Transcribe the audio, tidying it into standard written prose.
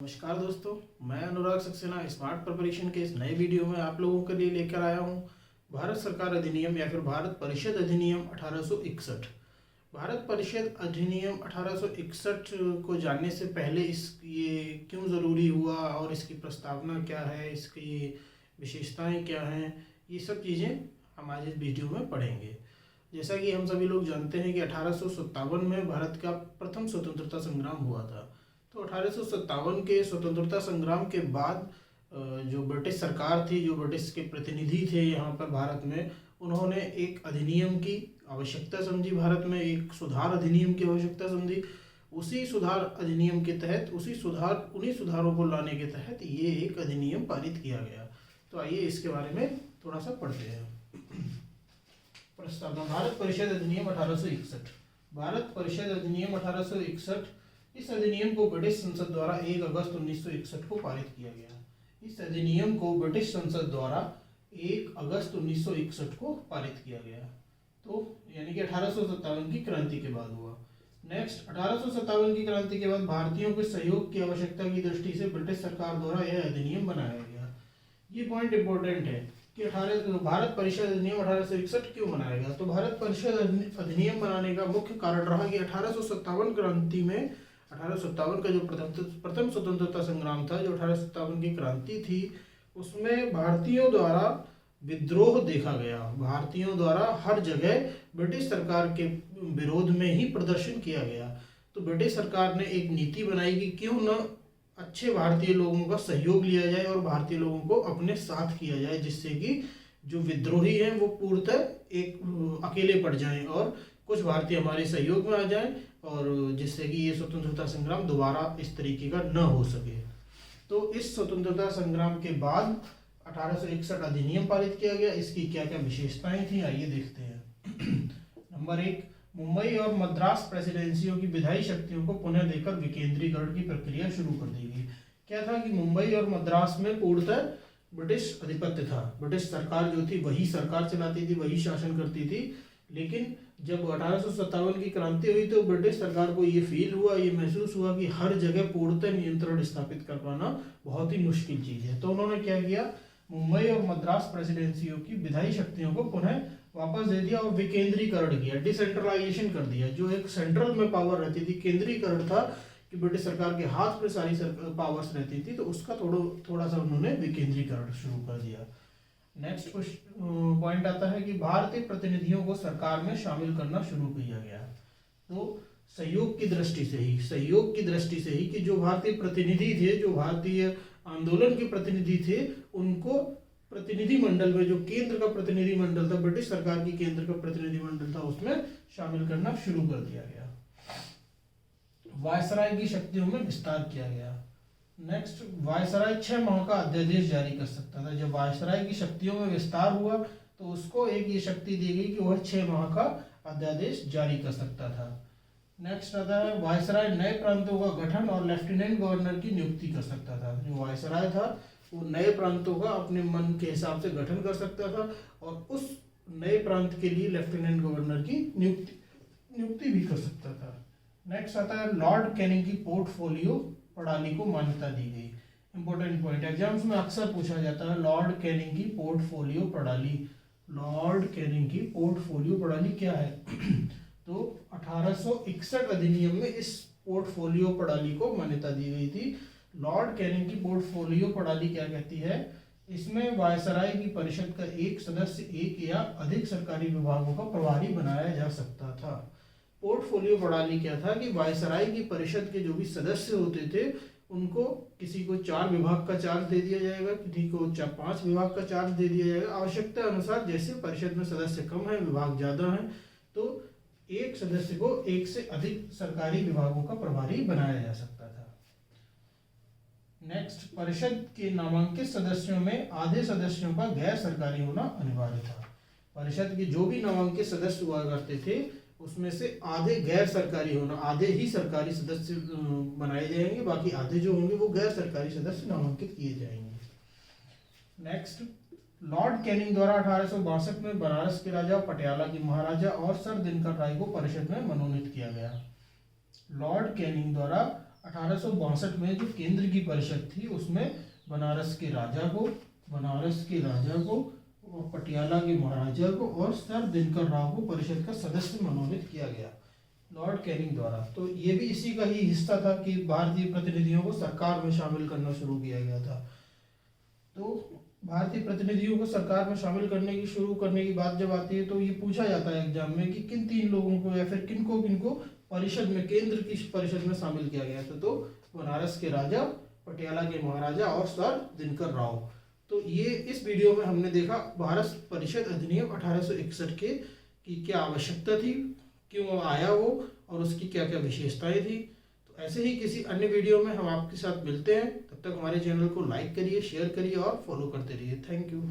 नमस्कार दोस्तों, मैं अनुराग सक्सेना स्मार्ट प्रिपरेशन के इस नए वीडियो में आप लोगों के लिए लेकर आया हूं भारत सरकार अधिनियम या फिर भारत परिषद अधिनियम 1861। भारत परिषद अधिनियम 1861 को जानने से पहले ये क्यों ज़रूरी हुआ और इसकी प्रस्तावना क्या है, इसकी विशेषताएं क्या हैं, ये सब चीज़ें हम आज इस वीडियो में पढ़ेंगे। जैसा कि हम सभी लोग जानते हैं कि 1857 में भारत का प्रथम स्वतंत्रता संग्राम हुआ था। तो 1857 के स्वतंत्रता संग्राम के बाद जो ब्रिटिश सरकार थी, जो ब्रिटिश के प्रतिनिधि थे यहाँ पर भारत में, उन्होंने एक अधिनियम की आवश्यकता समझी, भारत में एक सुधार अधिनियम की आवश्यकता समझी। उसी सुधार अधिनियम के तहत उन्हीं सुधारों को लाने के तहत ये एक अधिनियम पारित किया गया। तो आइए इसके बारे में थोड़ा सा पढ़ते हैं। प्रस्तावना। भारत परिषद अधिनियम 1861। भारत परिषद अधिनियम 1861, इस अधिनियम को ब्रिटिश संसद द्वारा 1 अगस्त 1961 को पारित किया गया। इस अधिनियम को ब्रिटिश संसद द्वारा 1 अगस्त 1961 को पारित किया गया। तो यानी कि 1857 की क्रांति के बाद हुआ। नेक्स्ट, 1857 की क्रांति के बाद भारतीयों के सहयोग की आवश्यकता की दृष्टि से ब्रिटिश सरकार द्वारा यह अधिनियम बनाया गया। ये पॉइंट इंपॉर्टेंट है कि भारत परिषद अधिनियम 1861 क्यों बनाया गया। तो भारत परिषद अधिनियम बनाने का मुख्य कारण रहा कि 1857 क्रांति में 1857 का जो प्रथम स्वतंत्रता संग्राम था, जो 1857 की क्रांति थी, उसमें भारतीयों द्वारा विद्रोह देखा गया। भारतीयों द्वारा हर जगह ब्रिटिश सरकार के विरोध में ही प्रदर्शन किया गया। तो ब्रिटिश सरकार ने एक नीति बनाई कि क्यों न अच्छे भारतीय लोगों का सहयोग लिया जाए और भारतीय लोगों को अपने साथ किया जाए, जिससे कि जो विद्रोही हैं वो पूर्णतः एक अकेले पड़ जाएं और कुछ भारतीय हमारे सहयोग में आ जाएं, और जिससे कि ये स्वतंत्रता संग्राम दोबारा इस तरीके का न हो सके। तो इस स्वतंत्रता संग्राम के बाद 1861 अधिनियम पारित किया गया। इसकी क्या क्या विशेषताएं थी, आइए देखते हैं। नंबर 1, मुंबई और मद्रास प्रेसिडेंसियों की विधायी शक्तियों को पुनः देकर विकेंद्रीकरण की प्रक्रिया शुरू कर दी गई। क्या था कि मुंबई और मद्रास में पूर्णतः ब्रिटिश आधिपत्य था। ब्रिटिश सरकार जो थी वही सरकार चलाती थी, वही शासन करती थी। लेकिन जब 1857 की क्रांति हुई तो ब्रिटिश सरकार को ये फील हुआ, ये महसूस हुआ कि हर जगह पूर्णतः नियंत्रण स्थापित कर पाना बहुत ही मुश्किल चीज़ है। तो उन्होंने क्या किया, मुंबई और मद्रास प्रेसिडेंसियों की विधायी शक्तियों को पुनः वापस दे दिया और विकेंद्रीकरण किया, डिसेंट्रलाइजेशन कर दिया। जो एक सेंट्रल में पावर रहती थी, केंद्रीकरण था कि ब्रिटिश सरकार के हाथ में सारी पावर्स रहती थी, तो उसका थोड़ा सा उन्होंने विकेंद्रीकरण शुरू कर दिया। नेक्स्ट पॉइंट आता है कि भारतीय प्रतिनिधियों को सरकार में शामिल करना शुरू किया गया। तो सहयोग की दृष्टि से ही कि जो भारतीय प्रतिनिधि थे, जो भारतीय आंदोलन के प्रतिनिधि थे, उनको प्रतिनिधि मंडल में, जो केंद्र का प्रतिनिधि मंडल था, ब्रिटिश सरकार की केंद्र का प्रतिनिधि मंडल था, उसमें शामिल करना शुरू कर दिया गया। वायसराय की शक्तियों में विस्तार किया गया। नेक्स्ट, वायसराय 6 माह का अध्यादेश जारी कर सकता था। जब वायसराय की शक्तियों में विस्तार हुआ तो उसको एक ये शक्ति दी गई कि वह 6 माह का अध्यादेश जारी कर सकता था। नेक्स्ट आता है, वायसराय नए प्रांतों का गठन और लेफ्टिनेंट गवर्नर की नियुक्ति कर सकता था। जो वायसराय था वो नए प्रांतों का अपने मन के हिसाब से गठन कर सकता था और उस नए प्रांत के लिए लेफ्टिनेंट गवर्नर की नियुक्ति भी कर सकता था। नेक्स्ट आता है, लॉर्ड कैनिंग की पोर्टफोलियो प्रणाली को मान्यता दी गई। इंपॉर्टेंट पॉइंट, एग्जाम्स में अक्सर पूछा जाता है, लॉर्ड कैनिंग की पोर्टफोलियो प्रणाली। लॉर्ड कैनिंग की पोर्टफोलियो प्रणाली क्या है? तो 1861 अधिनियम में इस पोर्टफोलियो प्रणाली को मान्यता दी गई थी। लॉर्ड कैनिंग की पोर्टफोलियो प्रणाली क्या कहती है? इसमें वायसराय की परिषद का एक सदस्य एक या अधिक सरकारी विभागों का प्रभारी बनाया जा सकता था। पोर्टफोलियो प्रणाली क्या था कि वायसराय की परिषद के जो भी सदस्य होते थे, उनको किसी को 4 विभाग का चार्ज दे दिया जाएगा, किसी को 5 विभाग का चार्ज दे दिया जाएगा। आवश्यकता अनुसार, जैसे परिषद में सदस्य कम है, विभाग ज्यादा हैं, तो एक सदस्य को एक से अधिक सरकारी विभागों का प्रभारी बनाया जा सकता था। नेक्स्ट, परिषद के नामांकित सदस्यों में आधे सदस्यों का गैर सरकारी होना अनिवार्य था। परिषद के जो भी नामांकित सदस्य हुआ करते थे उसमें से आधे गैर सरकारी होना, आधे ही सरकारी सदस्य बनाए जाएंगे, बाकी आधे जो होंगे वो गैर सरकारी सदस्य नामांकित किए जाएंगे। नेक्स्ट, लॉर्ड कैनिंग द्वारा 1862 में बनारस के राजा, पटियाला की महाराजा और सर दिनकर राय को परिषद में मनोनीत किया गया। लॉर्ड कैनिंग द्वारा 1862 में जो केंद्र की परिषद थी उसमें बनारस के राजा को, पटियाला के महाराजा को और सर दिनकर राव को परिषद का सदस्य मनोनीत किया गया लॉर्ड कैनिंग द्वारा। तो ये भी इसी का ही हिस्सा था कि भारतीय प्रतिनिधियों को सरकार में शामिल करना शुरू किया गया था। तो भारतीय प्रतिनिधियों को सरकार में शामिल शुरू करने की बात जब आती है तो ये पूछा जाता है एग्जाम में कि किन 3 लोगों को या फिर किनको परिषद में, केंद्र की परिषद में शामिल किया गया था। तो बनारस के राजा, पटियाला के महाराजा और सर दिनकर राव। तो ये इस वीडियो में हमने देखा भारत परिषद अधिनियम 1861 की क्या आवश्यकता थी, क्यों आया वो और उसकी क्या क्या विशेषताएं थी। तो ऐसे ही किसी अन्य वीडियो में हम आपके साथ मिलते हैं। तब तक हमारे चैनल को लाइक करिए, शेयर करिए और फॉलो करते रहिए। Thank you.